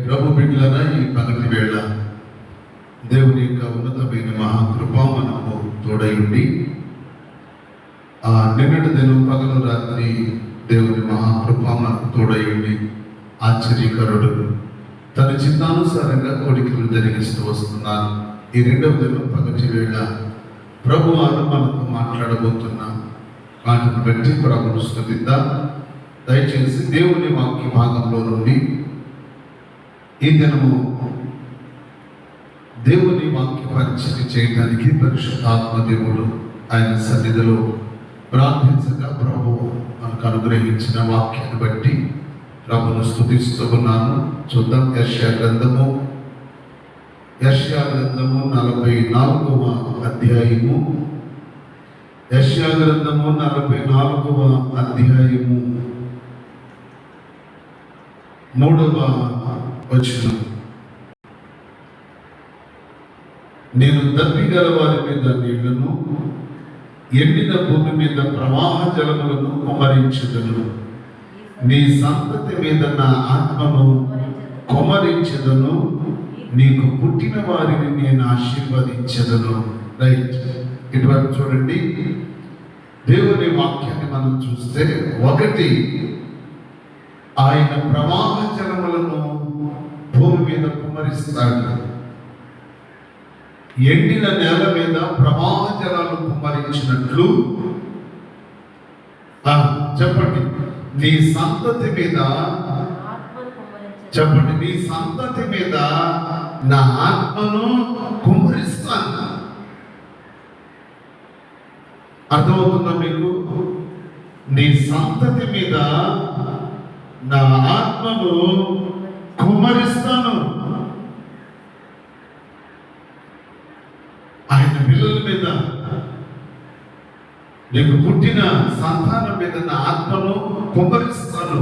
ప్రభు బిడ్డలారా, ఈ పగటి వేళ దేవుని యొక్క ఉన్నతమైన మహాకృప మనకు తోడై ఉండి నిన్నటి దినం పగలు రాత్రి దేవుని మహాకృప మనకు తోడై ఉండి ఆశ్చర్యకరుడు తన చిత్తానుసారంగా కోరికలు జరిగిస్తూ వస్తున్నాను. ఈ రెండవ దినం పగటి వేళ ప్రభు వారు మనతో మాట్లాడబోతున్నాం. వాటిని బట్టి ప్రభును స్తుతిద్దాం. దయచేసి దేవుని వాక్య భాగంలో నుండి ఈ దినము దేవుని వాక్య పరిచయం చేయడానికి పరిశుద్ధాత్మ దేవుడు ఆయన సన్నిధిలో ప్రార్థించగా ప్రభు మనకు అనుగ్రహించిన వాక్యాన్ని బట్టి ప్రభును స్తుతిస్తూ ఉన్నాను. చూద్దాం. యెషయా గ్రంథము 44వ అధ్యాయము. యెషయా గ్రంథము 44వ అధ్యాయము 3వ వచనం. నేను దప్పిగల వారి మీద నీళ్లను, ఎండిన భూమి మీద ప్రవాహ జలములను కుమ్మరించెదను. నీ సంతతి మీద నా ఆత్మను కుమ్మరించెదను. నీకు పుట్టిన వారిని నేను ఆశీర్వదించెదను. రైట్, ఇటువంటి చూడండి. దేవుని వాక్యాన్ని మనం చూస్తే, ఒకటి, ఆయన ప్రవాహ జలములను భూమి మీద కుమ్మరిస్తాడు. ఎండిన నేల మీద ప్రవాహ జలాలు కుమ్మరించినట్లు చెప్పండి, నీ సంతతి మీద, చెప్పండి, నీ సంతతి మీద నా ఆత్మను కుమ్మరిస్తాను. అర్థమవుతుందా మీకు? నీ సంతతి మీద నా ఆత్మను కుమ్మరిస్తాను. ఆయన పిల్లల మీద, నీకు పుట్టిన సంతానం మీద నా ఆత్మను కుమ్మరిస్తాను.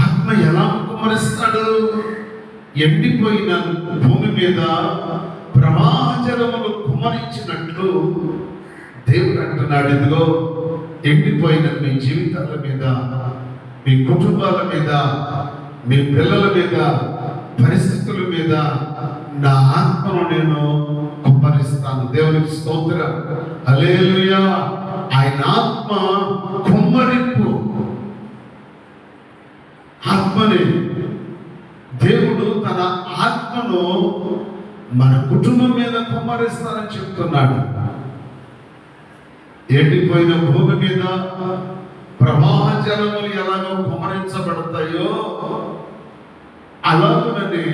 ఆత్మ ఎలా కుమ్మరిస్తాడు? ఎండిపోయిన భూమి మీద ప్రవాహ జలములు కుమ్మరించినట్లు దేవుడు అంటున్నాడు, ఇదిగో ఎండిపోయిన మీ జీవితాల మీద, మీ కుటుంబాల మీద, మీ పిల్లల మీద, పరిస్థితుల మీద నా ఆత్మను నేను కుమ్మరిస్తాను. దేవునికి స్తోత్రం. హల్లెలూయా. ఆయన ఆత్మ కుమ్మరింపు. ఆత్మని దేవుడు తన ఆత్మను మన కుటుంబం మీద కుమ్మరిస్తానని చెప్తున్నాడు. ఎండిపోయిన భూమి మీద ప్రవాహ జలములు ఎలాగో కుమ్మరించబడతాయో అలాగనే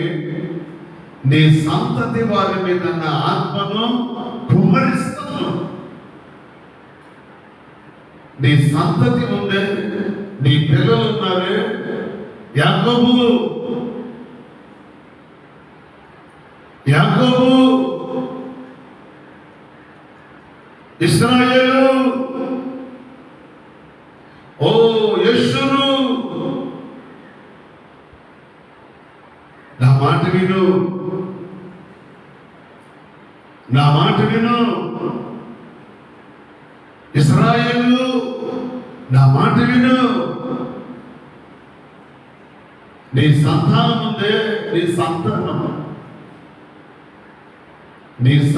నీ సంతతి వారి మీద నా ఆత్మను కుమ్మరిస్తాను. నీ సంతతి ఉందే, నీ పిల్లలు ఉన్నారే, యాకోబు, ఇశ్రాయేలు, ఓ యేషూరు, నా మాట విను, నా మాట విను. ఇశ్రాయేలు, నా మాట విను. నీ సంతానం ఉందే, నీ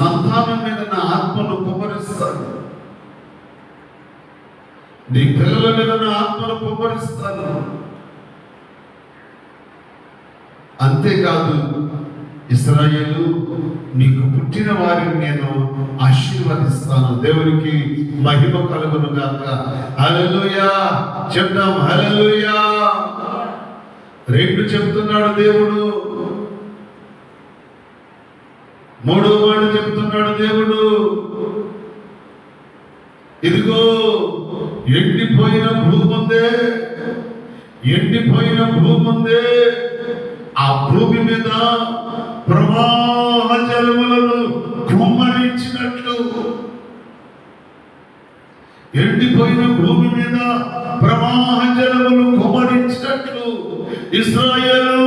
సంతానం మీద నా ఆత్మను కుమ్మరిస్తాను. నీ పిల్లల మీద నా ఆత్మను కుమ్మరిస్తాను. అంతేకాదు, ఇశ్రాయేలు, నీకు పుట్టిన వారిని నేను ఆశీర్వదిస్తాను. దేవునికి మహిమ కలుగును గాక. హల్లెలూయా చెప్తాం. హల్లెలూయా. 2 చెప్తున్నాడు దేవుడు. 3వ మాట చెప్తున్నాడు దేవుడు. ఇదిగో ఎండిపోయిన భూమి ఉందే, ఆ భూమి మీద ప్రవాహ జలములను కుమ్మరించినట్లు, ఎండిపోయిన భూమి మీద ప్రవాహ జలములు కుమ్మరించినట్లు ఇశ్రాయేలు,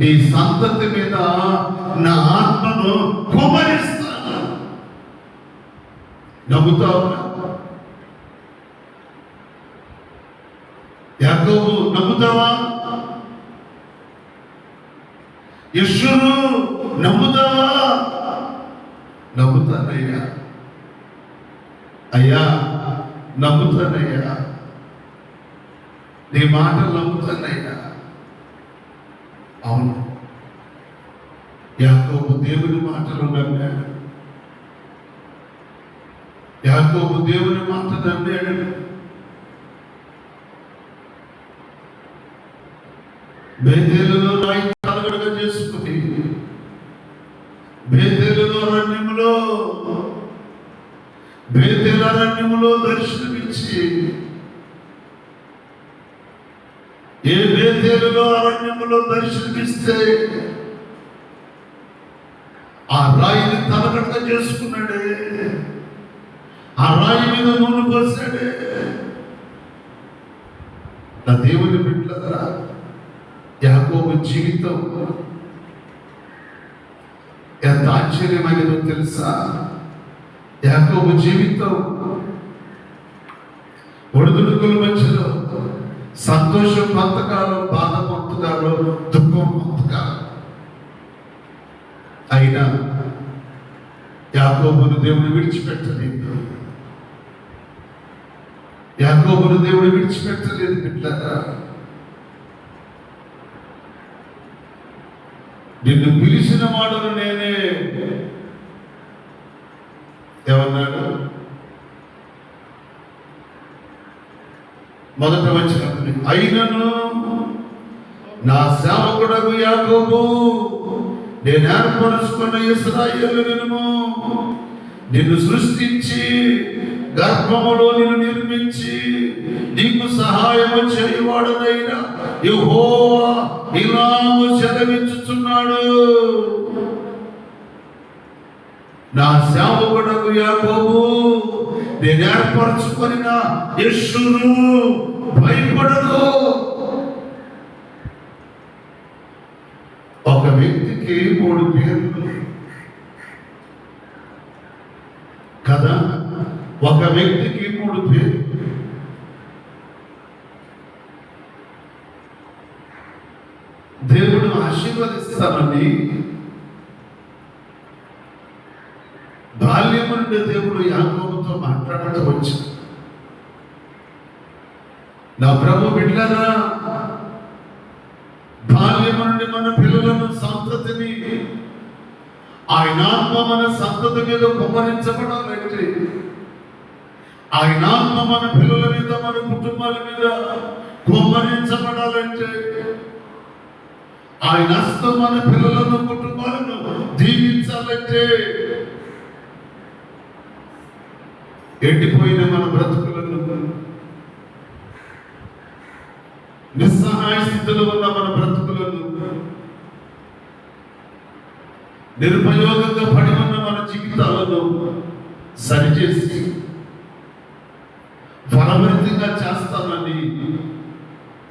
నీ సంతతి మీద నా ఆత్మను కుమ్మరిస్తాను. నమ్ముతావు? యాకోబు నమ్ముతావా? యెషూరు నమ్ముతావా? నమ్ముతానయ్యా, అయ్యా నమ్ముతానయ్యా, నీ మాటలు నమ్ముతానయ్యా. అవును, యాకోబు దేవుని మాటలు నమ్మాడు. యాకోబు దేవుని మాట నమ్మాడు. బేతేలులో రాయి తలగడగా చేసుకుని బేతేలు అరణ్యములో దర్శనమిచ్చి, ఏ బేతేలులో అరణ్యములో దర్శనమిస్తే ఆ రాయిని తలగడగా చేసుకున్నాడే, ఆ రాయి మీద నూనె పోసాడే. నా దేవుని బిడ్డలారా, యాకోబు జీవితం ఎంత ఆశ్చర్యమైనదో తెలుసా? యాకోబు జీవితం ఒడిదుడుకుల మధ్యలో సంతోషం కొంతకాలం, బాధ కొంతకాలం, దుఃఖం కొంతకాలం. అయినా యాకోబును దేవుడు విడిచిపెట్టలేదు. యాకోబును దేవుడు విడిచిపెట్టలేదు. బిడ్డలారా, నిన్ను పిలిచిన వాడును నేనే. ఏమన్నాడు? మొదట వచ్చినప్పుడు, అయినను నా సేవకుడగు యాకోబు, నేను ఏర్పరుచుకున్న ఇశ్రాయేలు వినుము. నిన్ను సృష్టించి గర్భములో నిన్ను నిర్మించి నీకు సహాయము చేయువాడనైనా యెహోవా ఇలాగు సెలవిచ్చుచున్నాడు, నా సేవకుడగు యాకోబు, నేను ఏర్పరచుకొనిన యెషూరు భయపడదు. ఒక వ్యక్తికి 3 పేర్లు కదా, ఒక వ్యక్తికి 3 పేర్లు. దేవుడు ఆశీర్వదిస్తానని బాల్యము నుండి దేవుడు యాకోబుతో మాట్లాడుతూ వచ్చాడు. నా ప్రభు బిడ్డలారా, బాల్యము నుండి మన పిల్లలను, సంతతిని, ఆయన ఆత్మ మన సంతతి మీద కుమ్మరించబడాలంటే, ఆయన ఆత్మ మన పిల్లల మీద, మన కుటుంబాల మీద కుమ్మరించబడాలంటే, ఆయన హస్తం మన పిల్లలను, కుటుంబాలను దీవించాలంటే, ఎండిపోయిన మన బ్రతుకులను, నిస్సహాయ స్థితిలో ఉన్న మన బ్రతుకులను, నిరుపయోగంగా పడి ఉన్న మన జీవితాలను సరిచేసి ఫలభరితంగా చేస్తానని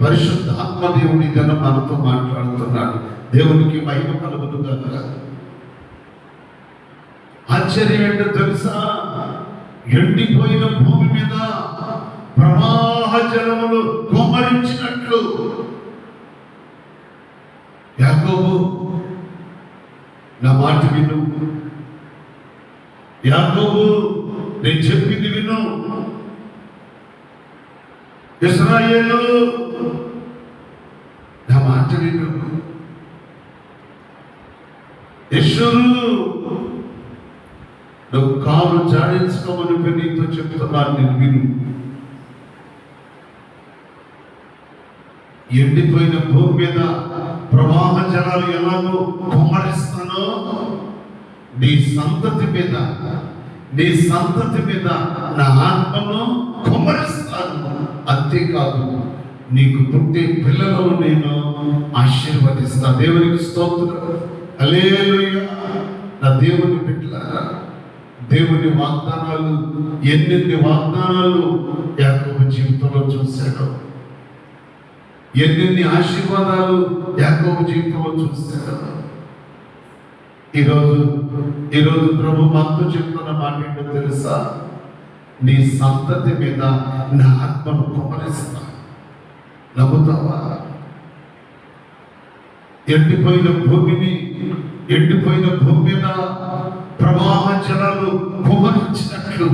పరిశుద్ధ ఆత్మదేవుని గన మనతో మాట్లాడుతున్నాడు. దేవునికి మహిమ కలుగును గాక. ఆశ్చర్యం ఏంటో తెలుసా? ఎండిపోయిన భూమి మీద ప్రవాహ జలములు కుమ్మరించినట్లు యాకోబు, నా మాట విను. యాకోబు, నేను చెప్పింది విను. ఇశ్రాయేలు, నా మాట విను. యెషూరు, నువ్వు కాలు జాడించుకోమని నీతో చెప్తున్నాను, నేను విను. ఎండిపోయిన భూమి మీద ప్రవాహ జలాలు ఎలాగో కుమ్మరిస్తానో, నీ సంతతి మీద నా ఆత్మను కుమ్మరిస్తాను. అంతేకాదు, నీకు పుట్టే పిల్లలను నేను ఆశీర్వదిస్తా. దేవునికి స్తోత్రం, హల్లెలూయా. నా దేవుని బిడ్డలారా, దేవుని వాగ్దానాలు, ఎన్నెన్ని వాగ్దానాలు యాకోబు జీవితంలో చూశాడు, ఎన్నెన్ని ఆశీర్వాదాలు యాకోబు జీవితంలో చూశాడు. ఈరోజు ప్రభు మాతో చెప్తున్న మాట ఏంటో తెలుసా? నీ సంతతి మీద నా ఆత్మను కుమ్మరిస్తా. నమ్ముతావా? ఎండిపోయిన భూమి మీద ప్రవాహ జలాలు కుమ్మరించినట్లు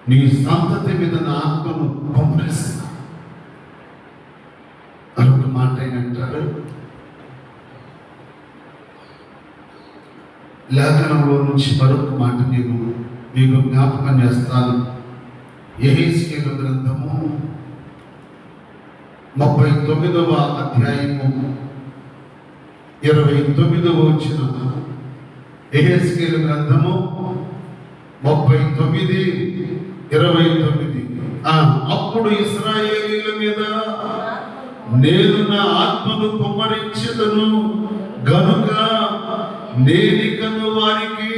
నీ సంతతి మీద నా ఆత్మను కుమ్మరిస్తా. మరొక మాట ఏంటంటాడు, లేఖనంలో నుంచి మరొక మాట నేను మీకు జ్ఞాపకం చేస్తాను. యెహెజ్కేలు గ్రంథము 39వ అధ్యాయము 29వ వచనం. యెహెజ్కేలు గ్రంథము 39:29. అప్పుడు ఇశ్రాయేలీయుల మీద నేను నా ఆత్మను కుమ్మరించెదను గనుక నేనికను వారికి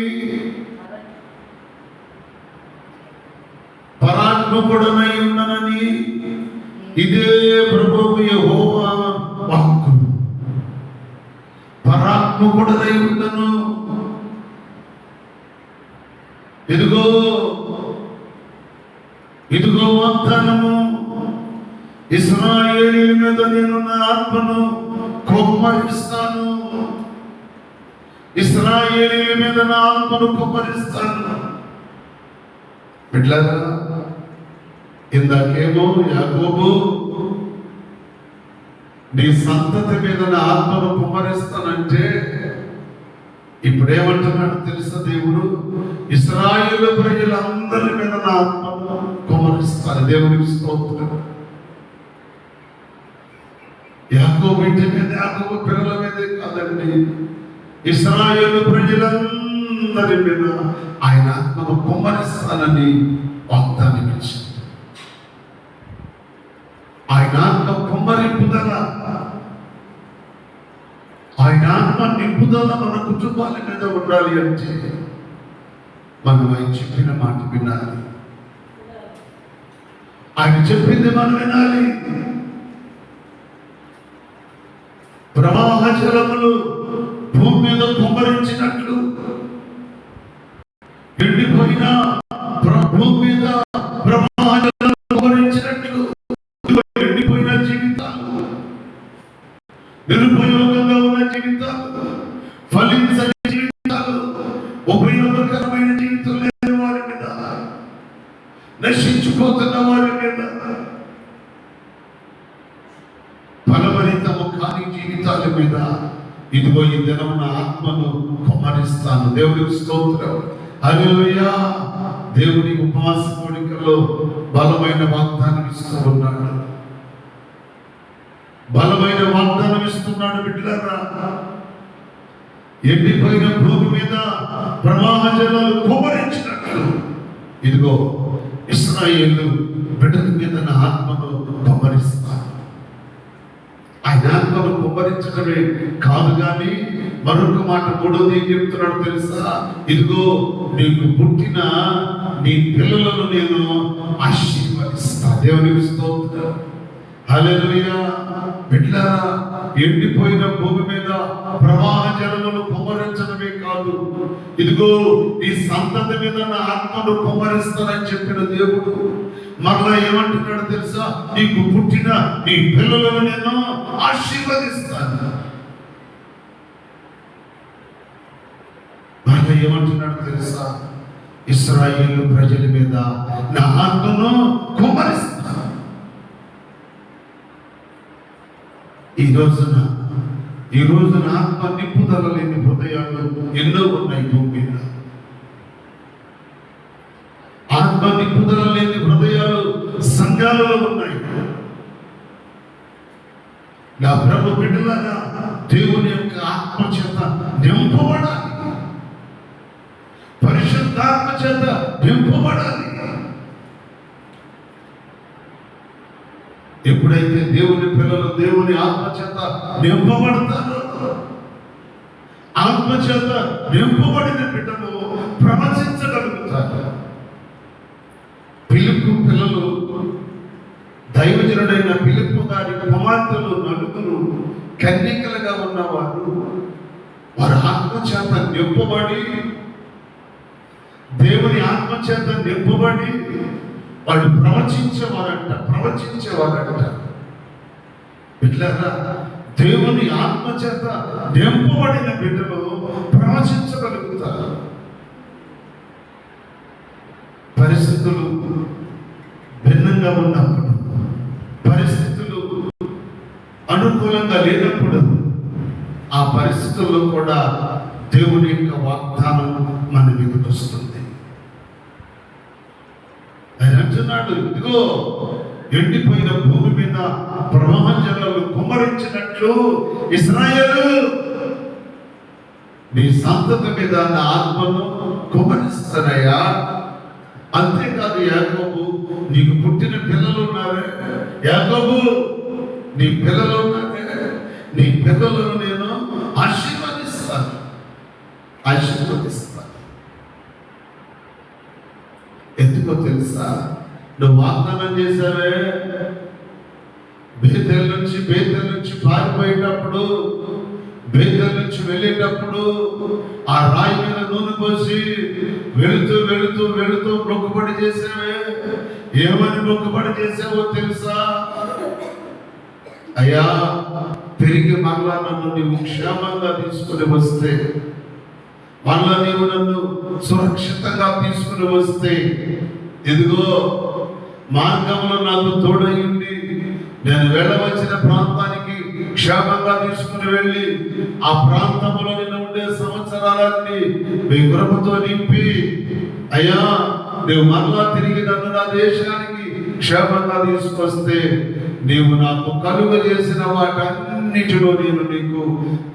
పరాత్మకుడనై ఉన్ననని ఇదే ప్రభువు యెహోవా వాక్కు. పరాత్మకుడనై ఉండను. ఇదిగో వాగ్దానము, ఇశ్రాయేలీయుల మీద నేను నా ఆత్మను కుమ్మరిస్తాను. ఇశ్రాయేలీయుల మీద నా ఆత్మను కుమ్మరిస్తాను. బిడ్డలారా, ఇందాకేమో యాకోబు నీ సంతతి మీద నా ఆత్మను కుమ్మరిస్తానంటే ఇప్పుడేమంటున్నాడు తెలుసా? దేవుడు ఇశ్రాయేలు ప్రజలందరి మీద నా ఆత్మను కుమ్మరిస్తాను. దేవునికి స్తోత్రం. యాకోబు ఇంటి మీద, యాకోబు పిల్లల మీదే కాదండి, ఇశ్రాయేలు ప్రజలందరి మీద ఆయన ఆత్మను కుమ్మరిస్తానని వాగ్దానం ఇచ్చింది. ఆయన ఆత్మ కుమ్మరింపుదల, ఆయన ఆత్మ నింపుదల మన కుటుంబాల మీద ఉండాలి అంటే మనం ఆయన చెప్పిన మాట వినాలి. ఆయన చెప్పింది మనం వినాలి. ప్రవాహ జలములు భూమి మీద కుమ్మరించినట్లు, ఎండిపోయిన భూమి మీద ప్రవాహ జలములు కుమ్మరించినట్లు ఎండిపోయిన జీవితాలు, నిరుపయోగంగా ఉన్న జీవితాలు, ఫలించని జీవితాలు, ఉపయోగకరమైన జీవితం లేని వారి మీద, నశించిపోతున్న వారి మీద, ఫలభరితము కాని జీవితాల మీద ఇదిగో ఈ దినం నా ఆత్మను కుమ్మరిస్తాను. దేవునికి స్తోత్రం. హల్లెలూయా. దేవుని ఉపవాస కోడికల్లో బలమైన వాగ్దానం ఇస్తూ ఉన్నాడు. బలమైన వాగ్దానం ఇస్తున్నాడు. బిడ్డలారా, ఎండిపోయిన భూమి మీద ప్రవాహ జలాలు కుమ్మరించినట్లు ఇదిగో ఇశ్రాయేలు బిడ్డల మీద నా ఆత్మను కుమ్మరిస్తాను. ఆయన ఆత్మను కుమ్మరించడమే కాదు కానీ మరొక మాట మూడోది ఏం చెప్తున్నాడు తెలుసా? ఇదిగో నీకు పుట్టిన నీ పిల్లలను నేను ఆశీర్వదిస్తా. దేవునికి స్తోత్రం. హల్లెలూయా. బిడ్డలారా, ఎండిపోయిన భూమి మీద ప్రవాహ జలములు కుమ్మరించడమే కాదు, ఇదిగో ఈ సంతతి మీద నా ఆత్మను కుమ్మరిస్తానని చెప్పిన దేవుడు మరలా ఏమంటున్నాడు తెలుసా? నీకు పుట్టిన నీ పిల్లలను నేను ఆశీర్వదిస్తాను. మరలా ఏమంటున్నాడు తెలుసా? ఇశ్రాయేలు ప్రజల మీద నా ఆత్మను కుమ్మరిస్తాను. ఈ రోజున ఆత్మ నింపుదల లేని హృదయాలు ఎన్నో ఉన్నాయి భూమి మీద. ఆత్మ నింపుదల లేని హృదయాలు సంఘాలలో ఉన్నాయి. నా ప్రభు బిడ్డలారా, దేవుని యొక్క ఆత్మ చేత నింపబడాలి, పరిశుద్ధాత్మ చేత నింపబడాలి. ఎప్పుడైతే దేవుని పిల్లలు దేవుని ఆత్మ చేత నింపబడతారో, ఆత్మ చేత నింపబడిన బిడ్డలు ప్రవచించగలుగుతారు. పిలుపు పిల్లలు, దైవజనుడైన పిలుపు గారి కుమార్తెలు నలుగురు కన్యకలుగా ఉన్నవారు, వారి ఆత్మ చేత నింపబడి, దేవుని ఆత్మ చేత నింపబడి వాళ్ళు ప్రవచించేవారంట. బిడ్డలారా, దేవుని ఆత్మచేత నింపబడిన బిడ్డలు ప్రవచించగలుగుతారు. పరిస్థితులు భిన్నంగా ఉన్నప్పుడు, పరిస్థితులు అనుకూలంగా లేనప్పుడు, ఆ పరిస్థితుల్లో కూడా దేవుని యొక్క వాగ్దానం మన మీదకి వస్తుంది. ఆయన అంటున్నాడు, ఇదిగో ఎండిపోయిన భూమి మీద ప్రవాహ జలాలు కుమ్మరించినట్లు ఇశ్రాయేలు నీ సంతతి మీద నా ఆత్మను కుమ్మరిస్తానయ్యా. అంతేకాదు యాకోబు, నీకు పుట్టిన పిల్లలు ఉన్నారే యాకోబు, నీ పిల్లలు ఉన్నారే, నీ పిల్లలను నేను ఆశీర్వదిస్తాను. ఎందుకో తెలుసా? నువ్వు వాగ్దానం చేశావే, బేతేల్ నుంచి పారిపోయేటప్పుడు, బేతేల్ నుంచి వెళ్ళేటప్పుడు ఆ రాయి మీద నూనె పోసి వెళుతూ మొక్కుబడి చేసావే. ఏమని మొక్కుబడి చేసావో తెలుసా? అయ్యా, తిరిగి మరలా నన్ను నీవు క్షేమంగా తీసుకుని వస్తే, మరలా నీవు నన్ను సురక్షితంగా తీసుకుని వస్తే, ఇదిగో మార్గంలో నాకు తోడయ్యింది, నేను వెళ్ళవలసిన ప్రాంతానికి క్షేమంగా తీసుకుని వెళ్ళి ఆ ప్రాంతంలో నేను ఉండే సంవత్సరాలన్నీ మీ కృపతో నింపి, అయ్యా నువ్వు మరలా తిరిగి నన్ను నా దేశానికి క్షేమంగా తీసుకొస్తే, నీవు నాకు కలుగజేసిన వాటన్నిటిలో నేను నీకు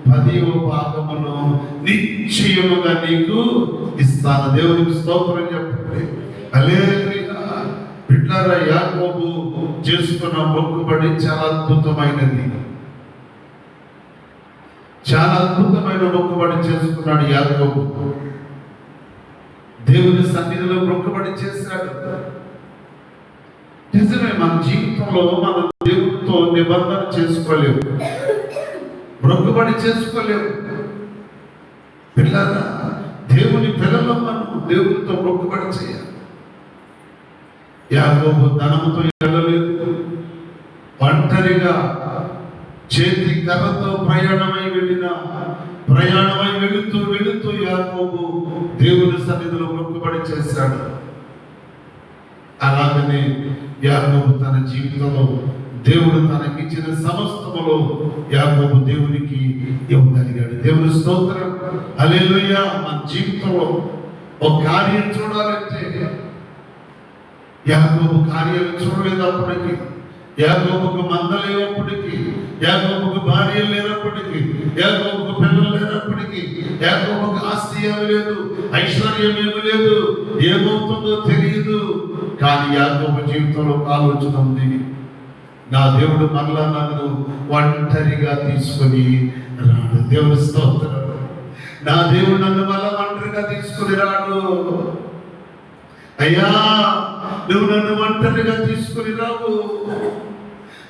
10వ భాగమును నిశ్చయముగా నీకు ఇస్తాను. దేవునికి స్తోత్రం చెప్పండి. హల్లెలూయా. బిడ్డలారా, యాకోబు చేసుకున్న మొక్కుబడి చాలా అద్భుతమైనది. చాలా అద్భుతమైన మొక్కుబడి చేసుకున్నాడు యాకోబు. దేవుని సన్నిధిలో మొక్కుబడి చేశాడు. నిజమే, మన జీవితంలో మనం దేవునితో నిబంధన చేసుకోలేము, మొక్కుబడి చేసుకోలేము. పిల్లరా, దేవుని పిల్లలు మనం దేవునితో మొక్కుబడి చేయాలి. యాకోబు ధనముతో వెళ్ళలేదు, ఒంటరిగా చేతి కర్రతో ప్రయాణమై వెళుతూ యాకోబు దేవుని సన్నిధిలో మొక్కుబడి చేశాడు. అలాగనే యాకోబు తన జీవితంలో దేవుడు తనకిచ్చిన సమస్తములో యాకోబు దేవునికి ఇవ్వగలిగాడు. దేవుని స్తోత్రం. హల్లెలూయా. మన జీవితంలో ఒక కార్యం చూడాలంటే యాకోబు కార్యాలు చూడలేదప్పటికీ, యాకోబుకు మందలు లేనప్పటికీ, యాకోబుకు భార్య లేనప్పటికీ, యాకోబుకు పిల్లలు లేనప్పటికీ, యాకోబుకు ఆస్తి ఏమి లేదు, ఐశ్వర్యం ఏమి లేదు, ఏమవుతుందో తెలియదు. కానీ యాకోబు జీవితంలో ఒక ఆలోచన ఉంది, నా దేవుడు మరలా నన్ను ఒంటరిగా తీసుకొని రాడు. దేవుని స్తోత్రం. నా దేవుడు నన్ను మళ్ళా ఒంటరిగా తీసుకొని రాడు. అయ్యా, నువ్వు నన్ను ఒంటరిగా తీసుకుని రావు,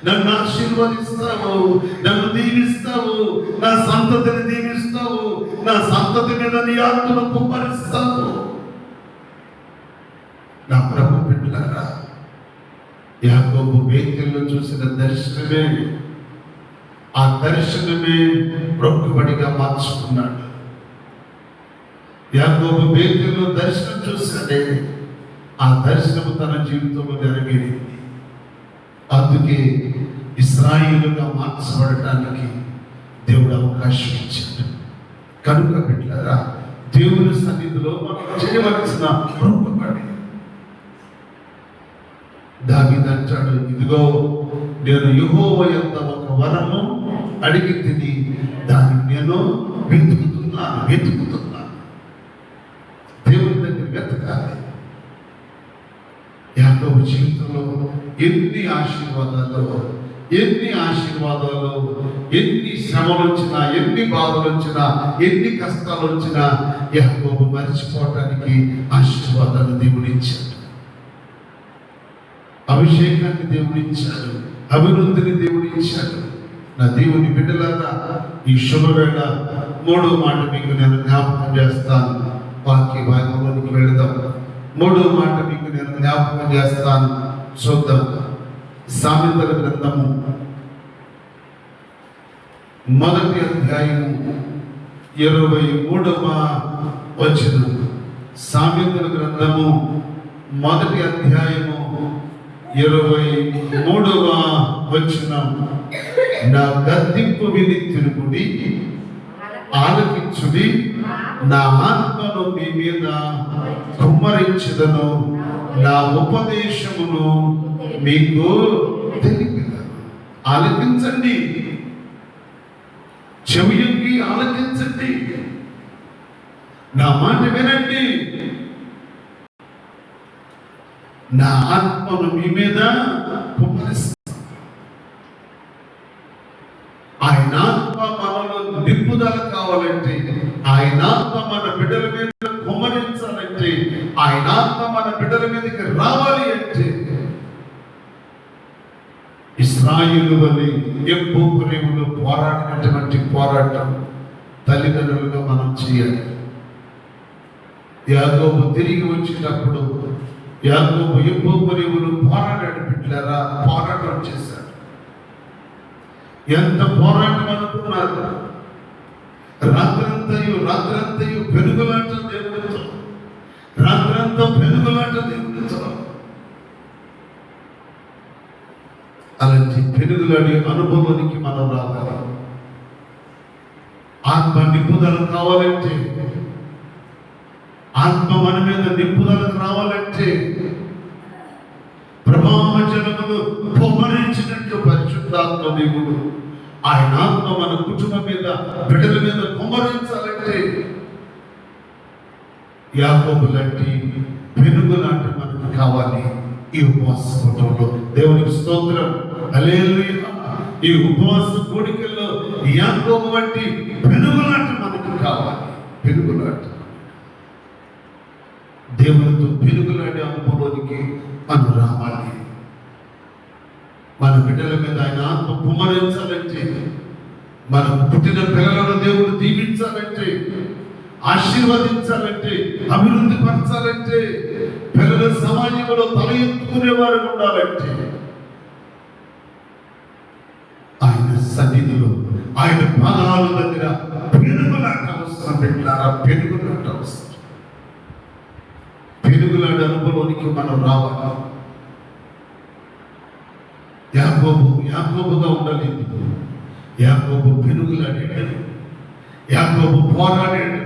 నన్ను ఆశీర్వదిస్తావు, నన్ను దీవిస్తావు, నా సంతతిని దీవిస్తావు, నా సంతతి మీద నీ ఆత్మను కుమ్మరిస్తావు. నా ప్రభు బిడ్డలారా, యాకోబు బేతేలులో చూసిన దర్శనమే, ఆ దర్శనమే మొక్కుబడిగా మార్చుకున్నాడు. యాకోబు బేతేలులో దర్శనం చూసాడే, ఆ దర్శనము తన జీవితంలో నెరవేరింది. అందుకే ఇశ్రాయేలుగా మార్చబడటానికి దేవుడు అవకాశం ఇచ్చాడు. కనుక బిడ్డలారా, దేవుని సన్నిధిలో మనం చేయవలసిన మొక్కుబడి. దావీదు అంటాడు, ఇదిగో నేను యెహోవా యొద్ద ఒక వరము అడిగి తిని దాన్ని నేను వెతుకుతున్నాను. దేవుని దగ్గర వెతకాలి. యాకోబు జీవితంలో ఎన్ని ఆశీర్వాదాలు, ఎన్ని శ్రమలు వచ్చినా, ఎన్ని బాధలు వచ్చినా, ఎన్ని కష్టాలు వచ్చినా యాకోబు మర్చిపోవటానికి ఆశీర్వాదాలు దేవుడిచ్చాడు, అభిషేకాన్ని దేవుడిచ్చాడు, అభివృద్ధిని దేవుడిచ్చాడు. నా దేవుని బిడ్డలారా, ఈ శుభవేళ 3వ మాట మీకు నేను జ్ఞాపకం చేస్తాను. వాక్య భాగంలోనికి వెళదాం. మూడో మాట మీకు నేను జ్ఞాపకం చేస్తాను, చూద్దాం. సామెతల గ్రంథము 1వ అధ్యాయము 23వ వచనం. సామెతల గ్రంథము 1వ అధ్యాయము 23వ వచనం. నా గద్దింపు విని తిరుగుడి, ఆలకించుడి, నా ఆత్మను మీ మీద కుమ్మరించదను, నా ఉపదేశమును మీకు తెలిపిదను. ఆలకించండి, చెవియొగ్గి ఆలకించండి, నా మాట వినండి. నా ఆత్మను మీ మీద కుమ్మరిస్తాను. ఆయన ఆత్మ మనలో నింపుదల కావాలంటే, ఆయన ఆత్మ మన బిడ్డల మీద కుమ్మరించాలంటే, ఆయన ఆత్మ మన బిడ్డల మీదకి రావాలి అంటే, ఇశ్రాయేలు వలె ఎబ్బోకురేవులో పోరాడినటువంటి పోరాటం తల్లిదండ్రులుగా మనం చేయాలి. యాకోబు తిరిగి వచ్చేటప్పుడు యాకోబు ఎబ్బోకురేవులు పోరాడాడు. బిడ్డలారా, పోరాటం చేశాడు. ఎంత పోరాటం అనుకున్నారు? రాత్రంతయు పెనుగులాట దేవుడితో, రాత్రంతా పెనుగులాట దేవుడితో. అలాంటి పెనుగులాడి అనుభవానికి మనం రావాలి. ఆత్మ నింపుదల కావాలంటే, ఆత్మ మన మీద నింపుదలకు రావాలంటే, ప్రవాహ జలములు కుమ్మరించినట్టు పరిశుద్ధాత్మ దేవుడు ఆయన ఆత్మ మన కుటుంబం మీద, బిడ్డల మీద కుమ్మరించాలంటే, యాకోబు లాంటి పెనుగు లాంటి మనకు కావాలి. ఈ ఉపవాస కూటంలో దేవునికి స్తోత్రం, హల్లెలూయా. ఈ ఉపవాస కోడికల్లో యాకోబు వంటి పెనుగులాంటి మనకు కావాలి. పెనుగులాంటి దేవునితో పెనుగులాంటి అనుభవానికి మనం రావాలి. మన బిడ్డల మీద ఆయన ఆత్మ కుమ్మరించాలంటే, మనకు పుట్టిన పిల్లలను దేవుడు దీవించాలంటే, ఆశీర్వదించాలంటే, అభివృద్ధి పరచాలంటే, పిల్లల సమాజంలో తల ఎత్తుకునేవారు ఉండాలంటే, ఆయన సన్నిధిలో, ఆయన పాదాల దగ్గర పెనుగులాట అవసరం. పెట్టారా? పెనుగులాట అవసరం. పెనుగులాట అనుభవానికి మనం రావాలి. యాకోబుగా ఉండలేదు. యాకోబు పెనుగులాడాడు. యాకోబు పోరాడాడు.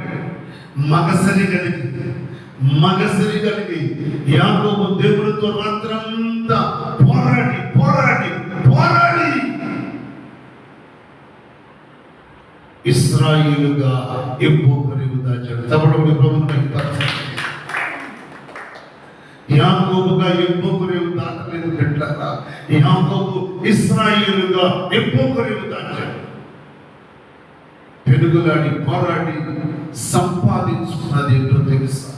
మగసరి కలిగి యాకోబు దేవుడితో రాత్రంతా పోరాడి ఇశ్రాయేలుగా ఎబ్బోకురేవు దాచాడు. తబడబడి ప్రభువుని యాకోబుగా ఎబ్బోకురేవు దాటలేదు. పెట్టారా? యాకోబు ఇశ్రాయేలుగా ఎబ్బోకురేవు దాచాడు. పెనుగులాడి పోరాడి సంపాదించుకున్నది ఏంటో తెలుసా?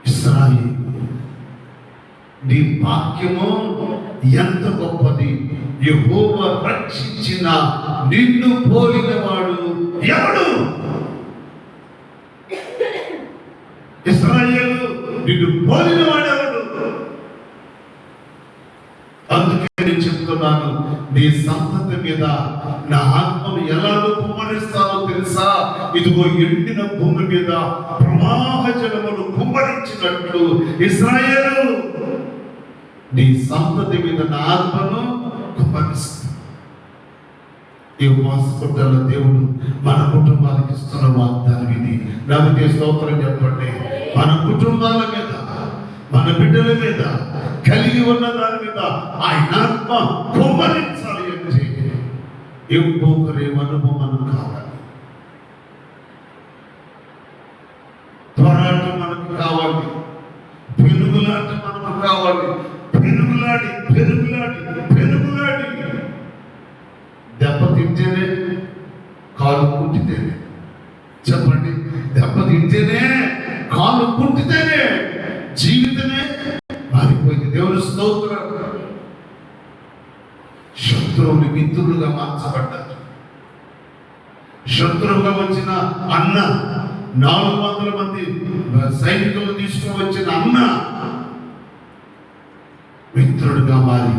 ఇశ్రాయేలు, నీ భాగ్యము ఎంత గొప్పది. యెహోవా రక్షించిన నిన్ను పోలిన వాడు ఎవడు? ఇశ్రాయేలు, నిన్ను పోలిన వాడెవడు? అందుకే నేను చెప్తున్నాను, నీ సంతతి మీద నా ఆత్మను ఎలా కుమ్మరిస్తానో తెలుసా? ఇదిగో ఎండిన భూమి మీద ప్రవాహ జలములు కుమ్మరించినట్లు ఇశ్రాయేలు, నీ సంతతి మీద నా ఆత్మను కుమ్మరిస్తాను. ఈ ఉపవాస దేవుడు మన కుటుంబాలకు ఇస్తున్న వాగ్దానం ఇది. నమ్మితే స్తోత్రం చెప్పండి. మన కుటుంబాల మీద, మన బిడ్డల మీద, కలిగి ఉన్న దాని మీద ఆయన ఆత్మ కుమ్మరించాలి అంటే ఎవ్వొకరేం అనుభవం మనకు కావాలి. పోరాటం మనకు కావాలి. పెనుగులాట మనకు కావాలి. పెనుగులాడి దెబ్బతింటేనే, కాలు కుంటితేనే, చెప్పండి, దెబ్బతింటేనే, కాలు కుంటితేనే జీవితమే మారిపోయింది. దేవుని స్తోత్రం. శత్రువుని మిత్రులుగా మార్చబడ్డారు. శత్రువుగా వచ్చిన అన్న 400 మంది సైనికులు తీసుకుని వచ్చిన అన్న మిత్రుడుగా మారి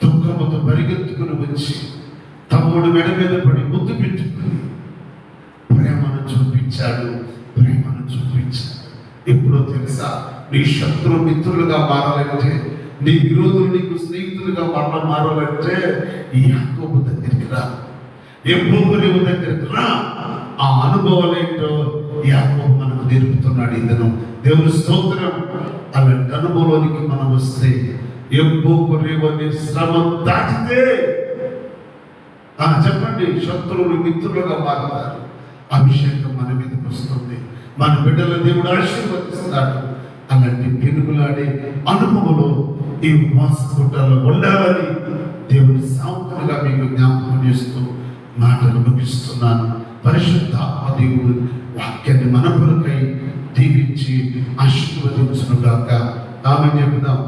దుఃఖముతో పరిగెత్తుకుని వచ్చి తమ్ముడు మెడ మీద పడి ముద్దు పెట్టుకుని ప్రేమను చూపించాడు. ఎప్పుడో తెలుసా? నీ శత్రు మిత్రులుగా మారాలంటే, నీ విరోధులు నీకు స్నేహితులుగా మారాలంటే ఈ యాకోబు దగ్గరికి రా, యెహోవా దగ్గరికి రా. ఆ అనుభవాలు ఏంటో యాకోబు మనకు నేర్పుతున్నాడు ఈ దినం. దేవుని స్తోత్రం. అలాంటి అనుభవంలోనికి మనం వస్తే యెహోవా శ్రమ దాటితే చెప్పండి, శత్రువులు మిత్రులుగా మారుతారు. అభిషేకం మన మీదకి వస్తుంది. మన బిడ్డల దేవుడు ఆశీర్వదిస్తాడు. అలాంటి పెనుగులాడే అనుభవంలో ఈ ఉపవాస కూటాల్లో ఉండాలని దేవుని సాంతులుగా మీకు జ్ఞాపకం చేస్తూ మాటలు ముగిస్తున్నాను. పరిశుద్ధాత్మ దేవుడు వాక్యాన్ని మన కొరకై దీవించి ఆశీర్వదించునుగాక. ఆమె చెప్దాం.